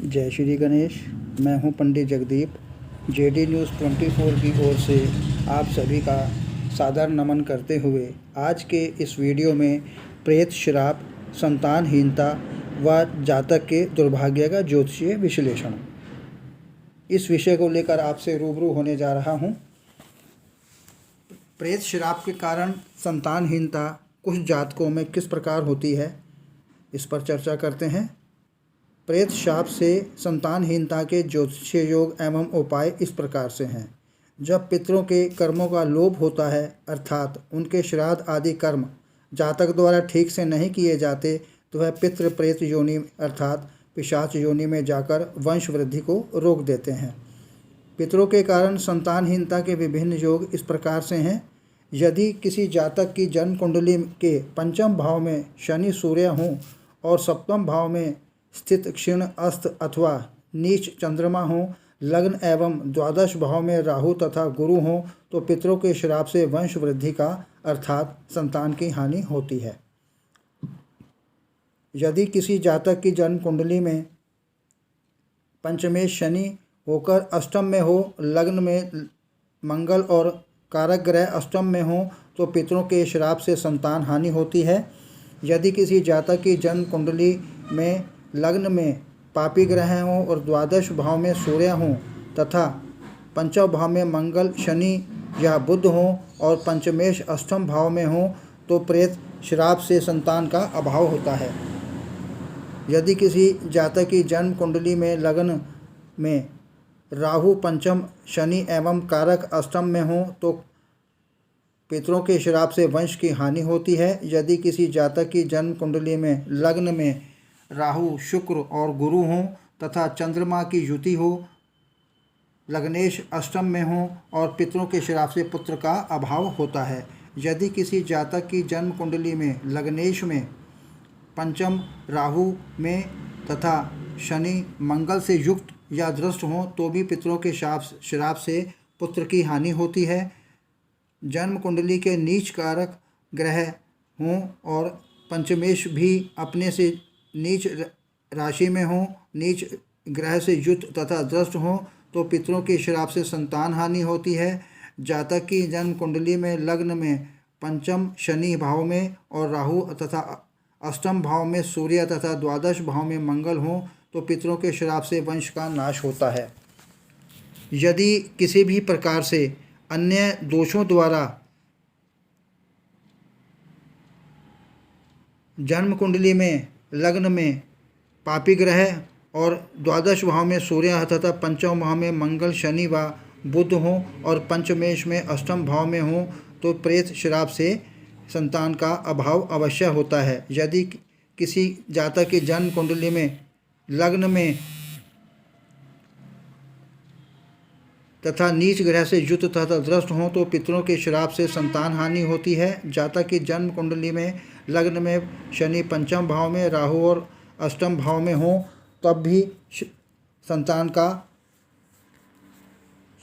जय श्री गणेश। मैं हूं पंडित जगदीप। जेडी न्यूज़ 24 की ओर से आप सभी का सादर नमन करते हुए आज के इस वीडियो में प्रेत श्राप, संतानहीनता व जातक के दुर्भाग्य का ज्योतिषीय विश्लेषण, इस विषय को लेकर आपसे रूबरू होने जा रहा हूं। प्रेत श्राप के कारण संतानहीनता कुछ जातकों में किस प्रकार होती है, इस पर चर्चा करते हैं। प्रेत शाप से संतानहीनता के ज्योतिषीय योग एवं उपाय इस प्रकार से हैं। जब पितरों के कर्मों का लोप होता है, अर्थात उनके श्राद्ध आदि कर्म जातक द्वारा ठीक से नहीं किए जाते, तो वह पितृ प्रेत योनि अर्थात पिशाच योनि में जाकर वंश वृद्धि को रोक देते हैं। पितरों के कारण संतानहीनता के विभिन्न योग इस प्रकार से हैं। यदि किसी जातक की जन्म कुंडली के पंचम भाव में शनि सूर्य हों और सप्तम भाव में स्थित क्षीण अस्त अथवा नीच चंद्रमा हों, लग्न एवं द्वादश भाव में राहु तथा गुरु हों, तो पितरों के श्राप से वंश वृद्धि का अर्थात संतान की हानि होती है। यदि किसी जातक की जन्म कुंडली में पंचमेश शनि होकर अष्टम में हो, लग्न में मंगल और कारक ग्रह अष्टम में हो, तो पितरों के श्राप से संतान हानि होती है। यदि किसी जातक की जन्म कुंडली में लग्न में पापी ग्रह हों और द्वादश भाव में सूर्य हों तथा पंचम भाव में मंगल, शनि या बुध हों और पंचमेश अष्टम भाव में हों, तो प्रेत श्राप से संतान का अभाव होता है। यदि किसी जातक की जन्म कुंडली में लग्न में राहु पंचम, शनि एवं कारक अष्टम में हों, तो पितरों के श्राप से वंश की हानि होती है। यदि किसी जातक की जन्म कुंडली में लग्न में राहु, शुक्र और गुरु हों तथा चंद्रमा की युति हो, लग्नेश अष्टम में हो और पितरों के श्राप से पुत्र का अभाव होता है। यदि किसी जातक की जन्म कुंडली में लग्नेश में पंचम राहु में तथा शनि मंगल से युक्त या दृष्ट हों, तो भी पितरों के श्राप से पुत्र की हानि होती है। जन्म कुंडली के नीच कारक ग्रह हों और पंचमेश भी अपने से नीच राशि में हों, नीच ग्रह से युक्त तथा दृष्ट हों, तो पितरों के श्राप से संतान हानि होती है। जातक की जन्म कुंडली में लग्न में पंचम शनि भाव में और राहु तथा अष्टम भाव में सूर्य तथा द्वादश भाव में मंगल हों, तो पितरों के श्राप से वंश का नाश होता है। यदि किसी भी प्रकार से अन्य दोषों द्वारा जन्म कुंडली में लग्न में पापी ग्रह और द्वादश भाव में सूर्य तथा पंचम भाव में मंगल, शनि व बुध हों और पंचमेश में अष्टम भाव में हों, तो प्रेत श्राप से संतान का अभाव अवश्य होता है। यदि किसी जातक की जन्म कुंडली में लग्न में तथा नीच ग्रह से युक्त तथा दृष्ट हों, तो पितरों के श्राप से संतान हानि होती है। जातक की जन्म कुंडली में लग्न में शनि पंचम भाव में, राहु और अष्टम भाव में हों, तब भी संतान का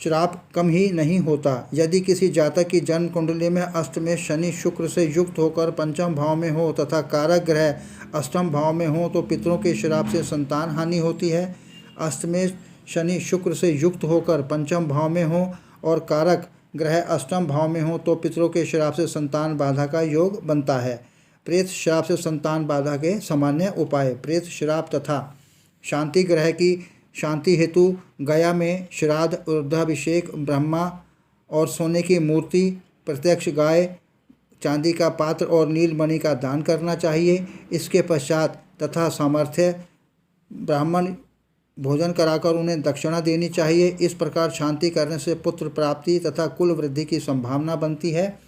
श्राप कम ही नहीं होता। यदि किसी जातक की जन्म कुंडली में अष्ट में शनि शुक्र से युक्त होकर पंचम भाव में हो तथा कारक ग्रह अष्टम भाव में हो, तो पितरों के श्राप से संतान हानि होती है। अष्ट में शनि शुक्र से युक्त होकर पंचम भाव में हो और कारक ग्रह अष्टम भाव में हो, तो पितरों के श्राप से संतान बाधा का योग बनता है। प्रेत श्राप से संतान बाधा के सामान्य उपाय। प्रेत श्राप तथा शांति ग्रह की शांति हेतु गया में श्राद्ध, रुद्राभिषेक, ब्रह्मा और सोने की मूर्ति, प्रत्यक्ष गाय, चांदी का पात्र और नीलमणि का दान करना चाहिए। इसके पश्चात तथा सामर्थ्य ब्राह्मण भोजन कराकर उन्हें दक्षिणा देनी चाहिए। इस प्रकार शांति करने से पुत्र प्राप्ति तथा कुल वृद्धि की संभावना बनती है।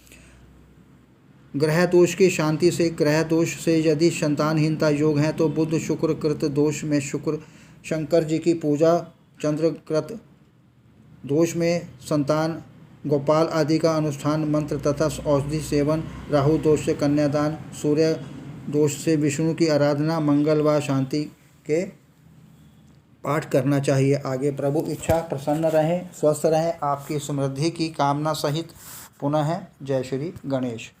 ग्रह दोष की शांति से, ग्रह दोष से यदि संतानहीनता योग है, तो बुध शुक्र कृत दोष में शुक्र शंकर जी की पूजा, चंद्र कृत दोष में संतान गोपाल आदि का अनुष्ठान, मंत्र तथा औषधि सेवन, राहु दोष से कन्यादान, सूर्य दोष से विष्णु की आराधना, मंगल व शांति के पाठ करना चाहिए। आगे प्रभु इच्छा प्रसन्न रहें, स्वस्थ रहें, आपकी समृद्धि की कामना सहित पुनः जय श्री गणेश।